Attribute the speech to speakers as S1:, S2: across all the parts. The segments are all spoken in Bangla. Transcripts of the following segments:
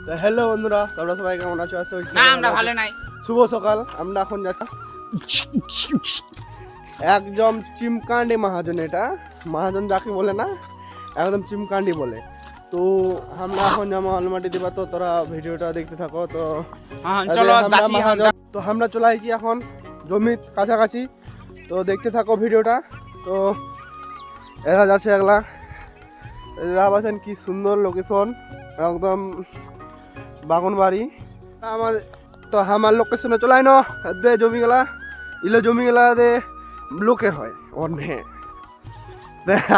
S1: তো হ্যালো বন্ধুরা, তোমরা সবাই কেমন আছো? আশা করছি
S2: না আমরা ভালো নাই।
S1: শুভ সকাল। আমরা এখন যাচ্ছি একদম চিমকান্ডি মহাজন। এটা মহাজন যাকে বলে না, একদম চিমকান্ডি বলে। তো আমরা এখন যাবো আলমাটি দিবা, তো তোরা ভিডিওটা দেখতে থাকো। তো
S2: চলো
S1: আমরা মহাজন, তো আমরা চলে আসছি এখন জমির কাছাকাছি। তো দেখতে থাকো ভিডিওটা। তো এরা যাচ্ছে একলা, পাচ্ছেন কি সুন্দর লোকেশন, একদম বাগানবাড়ি। আমার তো আমার লোকেশনে চলাই ন দে জমিগুলা, ইলে জমিগুলা দে লোকের হয় অনে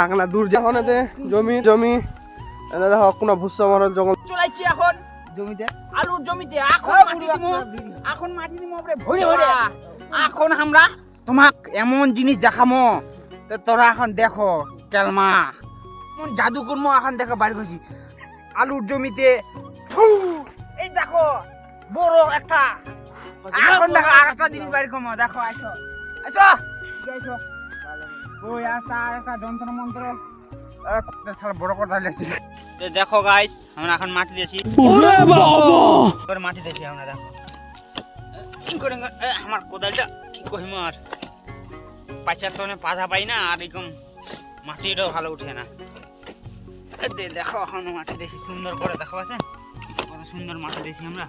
S1: আগলা দূর যখন দে জমি জমি দেখো কোনো ভুসা মারার জঙ্গল।
S2: চলাইছি এখন জমিতে, আলুর জমিতে। এখন মাটি দিমু, এখন মাটি দিমু আমরা ভরে ভরে। এখন আমরা তোমাক এমন জিনিস দেখামো, তো তোরা এখন দেখো কেলমা এমন জাদু করবো। এখন দেখো বাড়ি করছি আলুর জমিতে। এই দেখো বড় একটা, এখন দেখো আরেকটা জিনিস বাড়ি করবো। দেখো আইসো আইসো আইসো। ওই একটা যন্ত্র মন্ত্র বড় কথা লেগেছে। দেখো গাইস, আমরা এখন মাটি দিয়েছি। মাটি দিয়েছি আমরা, দেখো আমার কোদালটা কি কহিম আর পাইসার তো পাধা পাই না, আর এরকম মাটিটাও ভালো উঠে না। দেখো এখন মাটি দিয়েছি সুন্দর করে, দেখো আছে কত সুন্দর মাটি দিয়েছি আমরা।